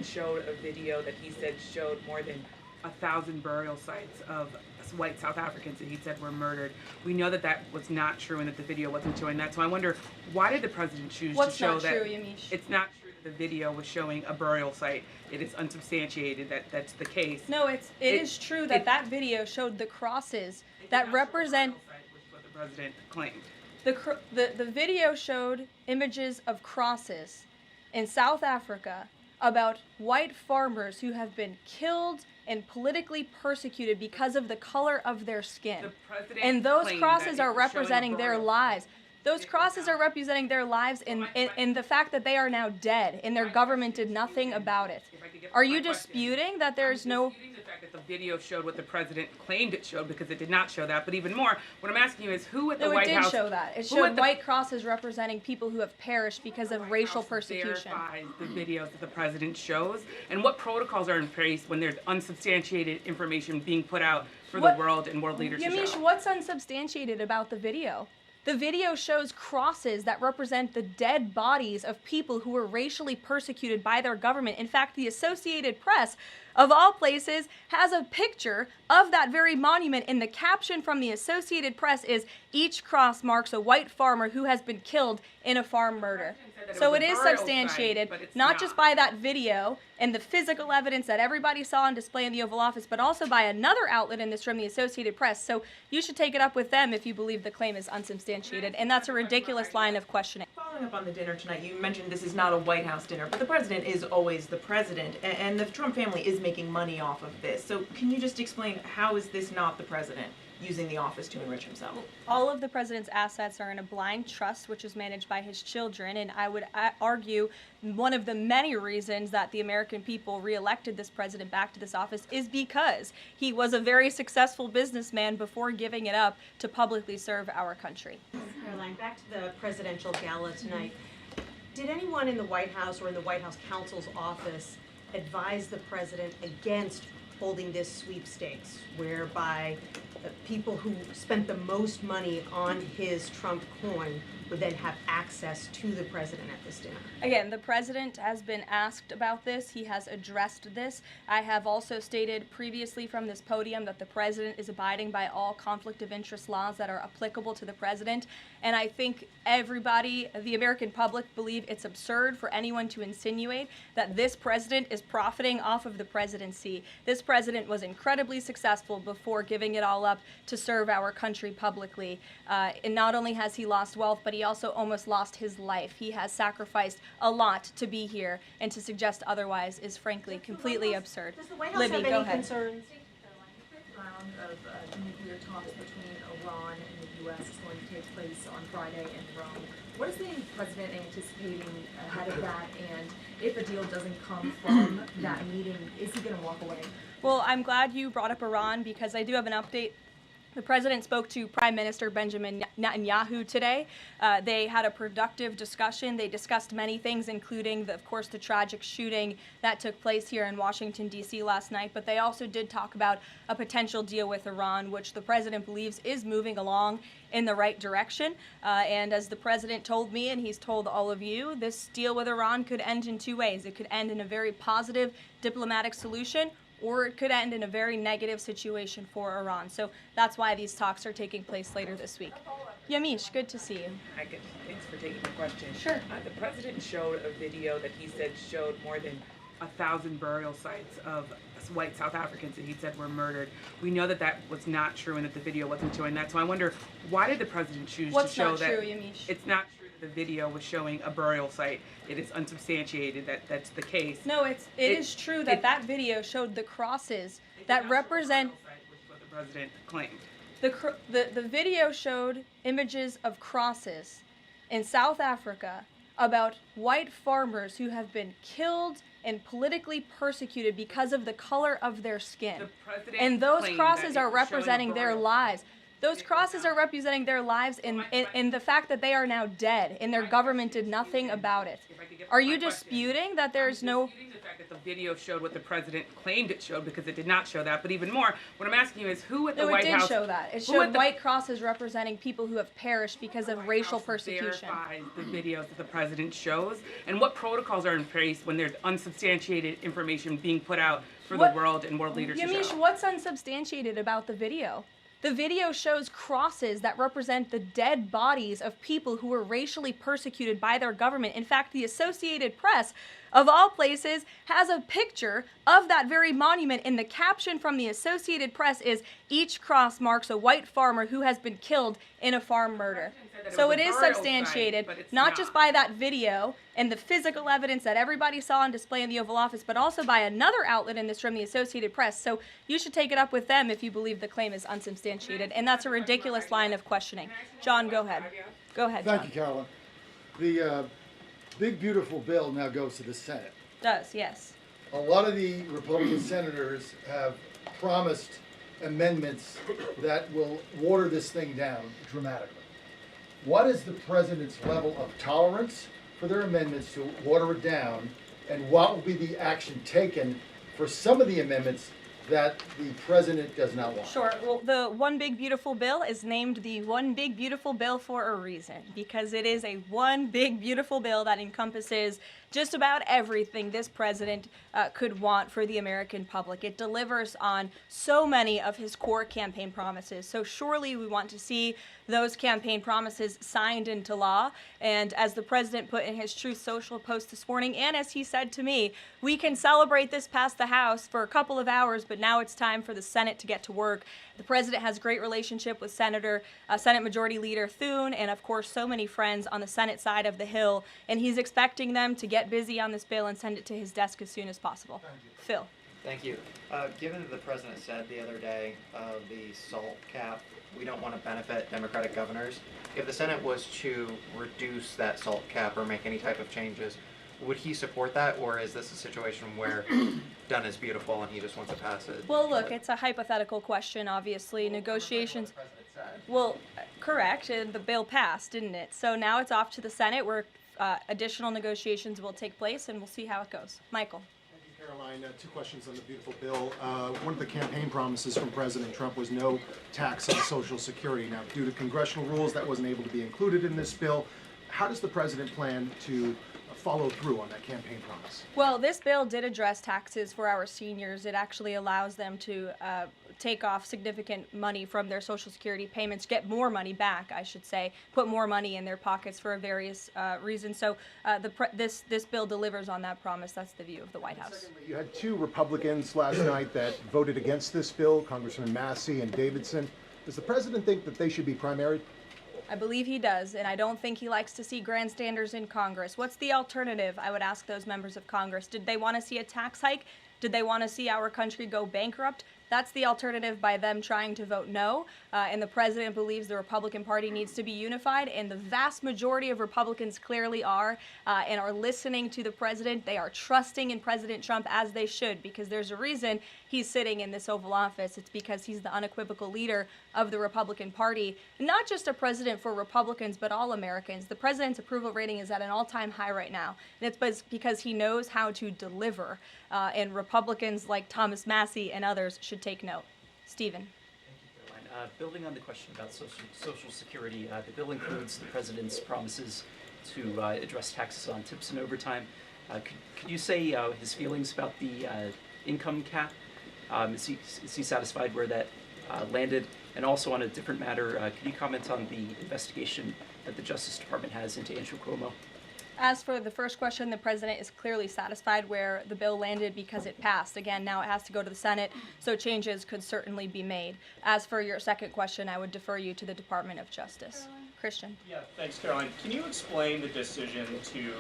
president showed a video that he said showed more than 1,000 burial sites of white South Africans that he said were murdered. We know that that was not true and that the video wasn't showing that. So I wonder, why did the president choose to show that? What's not true, Yamiche? It's not true that the video was showing a burial site. It is unsubstantiated that that's the case. No, it is true that that video showed the crosses that represent. Which is what the president claimed. The video showed images of crosses in South Africa about white farmers who have been killed and politically persecuted because of the color of their skin. And those crosses are representing their lives. Those crosses are representing their lives in the fact that they are now dead and their government did nothing about it. Are you disputing that there's no... that the video showed what the president claimed it showed, because it did not show that. But even more, what I'm asking you is who at the White House... No, it did show that. It showed white crosses representing people who have perished because of racial persecution. Verifies the videos that the president shows, and what protocols are in place when there's unsubstantiated information being put out for the world and world leaders to show? Yamiche, what's unsubstantiated about the video? The video shows crosses that represent the dead bodies of people who were racially persecuted by their government. In fact, the Associated Press, of all places, has a picture of that very monument, and the caption from the Associated Press is, "Each cross marks a white farmer who has been killed in a farm murder." So it is substantiated, not just by that video and the physical evidence that everybody saw on display in the Oval Office, but also by another outlet in this room, the Associated Press. So you should take it up with them if you believe the claim is unsubstantiated, and that's a ridiculous line of questioning. Following up on the dinner tonight, you mentioned this is not a White House dinner, but the president is always the president, and the Trump family is making money off of this. So can you just explain, how is this not the president using the office to enrich himself? All of the president's assets are in a blind trust, which is managed by his children, and I would argue one of the many reasons that the American people reelected this president back to this office is because he was a very successful businessman before giving it up to publicly serve our country. Caroline, back to the presidential gala tonight. Did anyone in the White House or in the White House counsel's office advise the president against holding this sweepstakes, whereby people who spent the most money on his Trump coin would then have access to the president at this dinner? Again, the president has been asked about this. He has addressed this. I have also stated previously from this podium that the president is abiding by all conflict of interest laws that are applicable to the president. And I think everybody, the American public, believe it's absurd for anyone to insinuate that this president is profiting off of the presidency. This president was incredibly successful before giving it all up to serve our country publicly. And not only has he lost wealth, but he also almost lost his life. He has sacrificed a lot to be here, and to suggest otherwise is frankly completely absurd. Does the White House Libby, have go any ahead. concerns? The fifth round of nuclear talks between Iran and the U.S. is going to take place on Friday in Rome. What is the president anticipating ahead of that, and if a deal doesn't come from that meeting, is he going to walk away? Well, I'm glad you brought up Iran, because I do have an update. The president spoke to Prime Minister Benjamin Netanyahu today. They had a productive discussion. They discussed many things, including, of course, the tragic shooting that took place here in Washington, D.C. last night. But they also did talk about a potential deal with Iran, which the president believes is moving along in the right direction. And as the president told me, and he's told all of you, this deal with Iran could end in two ways. It could end in a very positive diplomatic solution, or it could end in a very negative situation for Iran. So that's why these talks are taking place later this week. Yamiche, good to see you. Hi, good. Thanks for taking my question. Sure. The president showed a video that he said showed more than 1,000 burial sites of white South Africans that he said were murdered. We know that that was not true and that the video wasn't showing that. So I wonder, why did the president choose to show that? What's not true, Yamiche? It's not true that the video was showing a burial site. It is unsubstantiated that that's the case. No, it is true that that video showed the crosses that represent... Which is what the president claimed. The video showed images of crosses in South Africa about white farmers who have been killed and politically persecuted because of the color of their skin. And those crosses are representing their lives. Those crosses are representing their lives in the fact that they are now dead and their government did nothing about it. Are you disputing that there's no... That the video showed what the president claimed it showed, because it did not show that. But even more, what I'm asking you is who at the White House... it did show that. It showed white crosses representing people who have perished because of racial persecution. Verifies the videos that the president shows, and what protocols are in place when there's unsubstantiated information being put out for the world and world leaders to show? Yamiche, what's unsubstantiated about the video? The video shows crosses that represent the dead bodies of people who were racially persecuted by their government. In fact, the Associated Press, of all places, has a picture of that very monument, and the caption from the Associated Press is, "Each cross marks a white farmer who has been killed in a farm murder." So it is substantiated, not just by that video and the physical evidence that everybody saw on display in the Oval Office, but also by another outlet in this room, the Associated Press. So you should take it up with them if you believe the claim is unsubstantiated, and that's a ridiculous line of questioning. John, go ahead. Go ahead, John. Thank you, Carolyn. The big, beautiful bill now goes to the Senate. Does, yes. A lot of the Republican senators have promised amendments that will water this thing down dramatically. What is the president's level of tolerance for their amendments to water it down, and what will be the action taken for some of the amendments that the president does not want? Sure. Well, the One Big Beautiful Bill is named the One Big Beautiful Bill for a reason, because it is a one big beautiful bill that encompasses just about everything this president could want for the American public. It delivers on so many of his core campaign promises. So surely we want to see those campaign promises signed into law. And as the president put in his Truth Social post this morning, and as he said to me, we can celebrate this past the House for a couple of hours, but now it's time for the Senate to get to work. The president has a great relationship with Senate Majority Leader Thune, and of course so many friends on the Senate side of the Hill, and he's expecting them to get busy on this bill and send it to his desk as soon as possible. Phil. Thank you. Given that the president said the other day the SALT cap, we don't want to benefit Democratic governors, if the Senate was to reduce that SALT cap or make any type of changes, would he support that, or is this a situation where done is beautiful and he just wants to pass it? Well, look, it's a hypothetical question, obviously. Negotiations. Well, correct, and the bill passed, didn't it? So now it's off to the Senate, where additional negotiations will take place, and we'll see how it goes. Michael. Thank you, Caroline. Two questions on the beautiful bill. One of the campaign promises from President Trump was no tax on Social Security. Now, due to congressional rules, that wasn't able to be included in this bill. How does the president plan to follow through on that campaign promise? Well, this bill did address taxes for our seniors. It actually allows them to take off significant money from their Social Security payments, get more money back, I should say, put more money in their pockets for various reasons. So this bill delivers on that promise. That's the view of the White House. Secondly, you had two Republicans last night that voted against this bill, Congressman Massey and Davidson. Does the president think that they should be primaried? I believe he does, and I don't think he likes to see grandstanders in Congress. What's the alternative, I would ask those members of Congress? Did they want to see a tax hike? Did they want to see our country go bankrupt? That's the alternative by them trying to vote no, and the president believes the Republican Party needs to be unified, and the vast majority of Republicans clearly are, and are listening to the president. They are trusting in President Trump, as they should, because there's a reason he's sitting in this Oval Office. It's because he's the unequivocal leader of the Republican Party, not just a president for Republicans, but all Americans. The president's approval rating is at an all-time high right now, and it's because he knows how to deliver, and Republicans like Thomas Massey and others should take note. Stephen. Thank you, Caroline. Building on the question about Social Security, the bill includes the president's promises to address taxes on tips and overtime. Could you say his feelings about the income cap? Is he satisfied where that landed? And also on a different matter, can you comment on the investigation that the Justice Department has into Andrew Cuomo? As for the first question, the president is clearly satisfied where the bill landed because it passed. Again, now it has to go to the Senate, so changes could certainly be made. As for your second question, I would defer you to the Department of Justice. Christian. Yeah, thanks, Caroline. Can you explain the decision to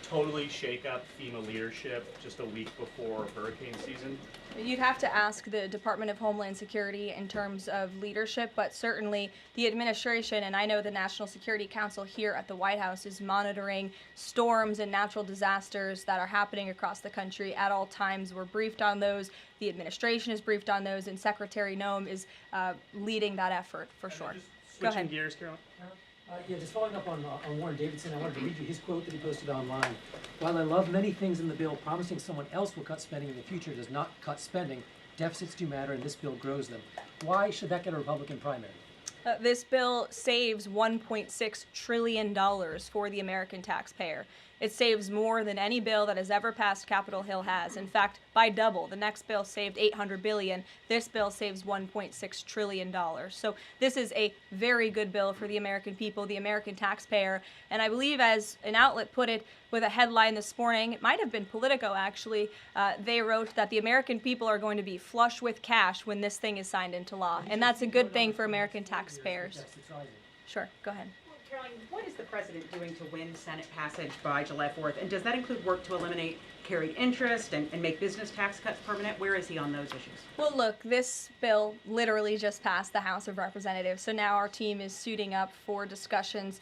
totally shake up FEMA leadership just a week before hurricane season? You'd have to ask the Department of Homeland Security in terms of leadership, but certainly the administration, and I know the National Security Council here at the White House is monitoring storms and natural disasters that are happening across the country at all times. We're briefed on those. The administration is briefed on those, and Secretary Noem is leading that effort for sure. Switching gears, Caroline. Yeah, just following up on Warren Davidson, I wanted to read you his quote that he posted online. While I love many things in the bill, promising someone else will cut spending in the future does not cut spending. Deficits do matter, and this bill grows them. Why should that get a Republican primary? This bill saves $1.6 trillion for the American taxpayer. It saves more than any bill that has ever passed Capitol Hill has. In fact, by double. The next bill saved $800 billion. This bill saves $1.6 trillion. So this is a very good bill for the American people, the American taxpayer. And I believe, as an outlet put it with a headline this morning, it might have been Politico actually, they wrote that the American people are going to be flush with cash when this thing is signed into law. And that's a good thing for American taxpayers. Sure, go ahead. Caroline, what is the president doing to win Senate passage by July 4th? And does that include work to eliminate carried interest and make business tax cuts permanent? Where is he on those issues? Well, look, this bill literally just passed the House of Representatives, so now our team is suiting up for discussions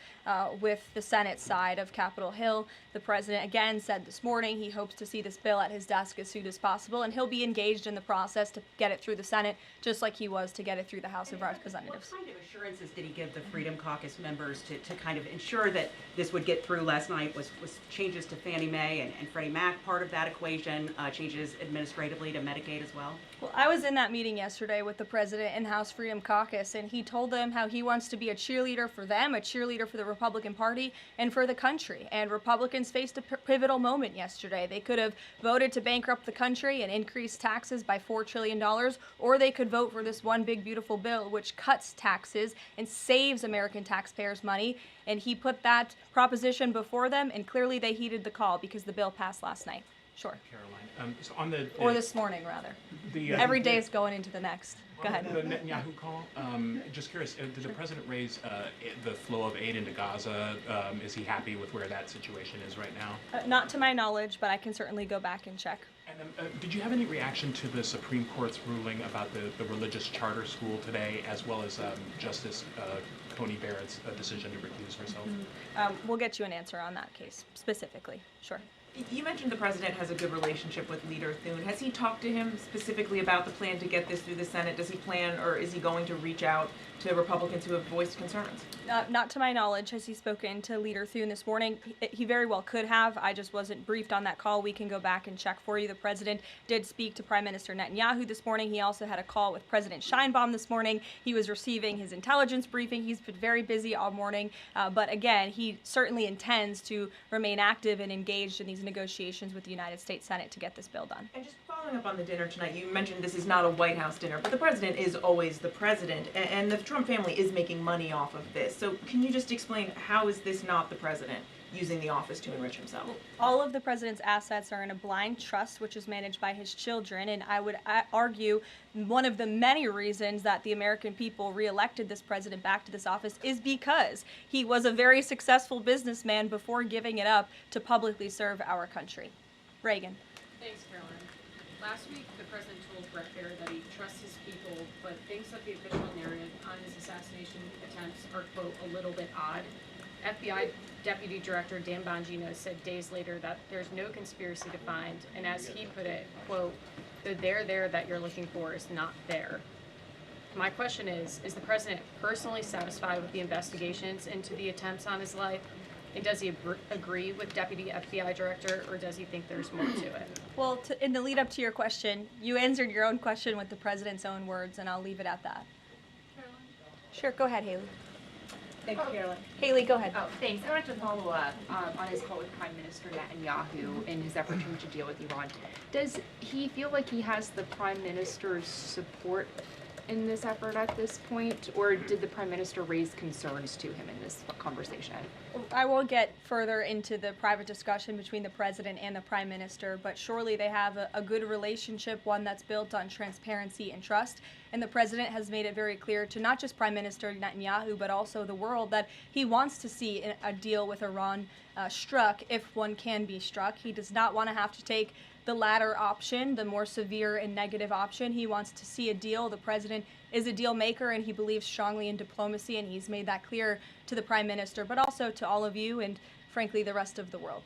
with the Senate side of Capitol Hill. The president again said this morning he hopes to see this bill at his desk as soon as possible, and he'll be engaged in the process to get it through the Senate, just like he was to get it through the House of Representatives. What kind of assurances did he give the Freedom Caucus members to kind of ensure that this would get through last night? Was changes to Fannie Mae and Freddie Mac part of that equation, changes administratively to Medicaid as well? Well, I was in that meeting yesterday with the president and House Freedom Caucus, and he told them how he wants to be a cheerleader for them, a cheerleader for the Republican Party, and for the country. And Republicans faced a pivotal moment yesterday. They could have voted to bankrupt the country and increase taxes by $4 trillion, or they could vote for this one big, beautiful bill which cuts taxes and saves American taxpayers money. And he put that proposition before them, and clearly they heeded the call because the bill passed last night. Sure. Caroline, so on or this morning, rather. Every day is going into the next. Go ahead. The Netanyahu call. Just curious, did the president raise the flow of aid into Gaza? Is he happy with where that situation is right now? Not to my knowledge, but I can certainly go back and check. And did you have any reaction to the Supreme Court's ruling about the religious charter school today, as well as Justice Coney Barrett's decision to recuse herself? We'll get you an answer on that case specifically. Sure. You mentioned the president has a good relationship with Leader Thune. Has he talked to him specifically about the plan to get this through the Senate? Does he plan, or is he going to reach out to Republicans who have voiced concerns? Not to my knowledge. Has he spoken to Leader Thune this morning? He very well could have. I just wasn't briefed on that call. We can go back and check for you. The president did speak to Prime Minister Netanyahu this morning. He also had a call with President Sheinbaum this morning. He was receiving his intelligence briefing. He's been very busy all morning. But again, he certainly intends to remain active and engaged in these negotiations with the United States Senate to get this bill done. And just following up on the dinner tonight, you mentioned this is not a White House dinner, but the president is always the president, and the Trump family is making money off of this. So can you just explain, how is this not the president using the office to enrich himself? All of the president's assets are in a blind trust, which is managed by his children, and I would argue one of the many reasons that the American people reelected this president back to this office is because he was a very successful businessman before giving it up to publicly serve our country. Reagan. Thanks, Caroline. Last week, the president told Brett Baer that he trusts his people, but thinks that the official narrative on his assassination attempts are, quote, a little bit odd. FBI Deputy Director Dan Bongino said days later that there's no conspiracy to find, and as he put it, quote, the there that you're looking for is not there. My question is the president personally satisfied with the investigations into the attempts on his life? And does he agree with Deputy FBI Director, or does he think there's more to it? Well, in the lead up to your question, you answered your own question with the president's own words, and I'll leave it at that. Caroline? Sure, go ahead, Haley. Thanks, Caroline. Haley, go ahead. Oh, thanks. I wanted to follow up on his call with Prime Minister Netanyahu in his effort to reach a deal with Iran. Does he feel like he has the Prime Minister's support in this effort at this point, or did the Prime Minister raise concerns to him in this conversation? I won't get further into the private discussion between the president and the prime minister, but surely they have a good relationship, one that's built on transparency and trust. And the president has made it very clear to not just Prime Minister Netanyahu, but also the world, that he wants to see a deal with Iran struck, if one can be struck. He does not want to have to take the latter option, the more severe and negative option. He wants to see a deal. The president is a deal maker, and he believes strongly in diplomacy, and he's made that clear to the prime minister, but also to all of you and, frankly, the rest of the world.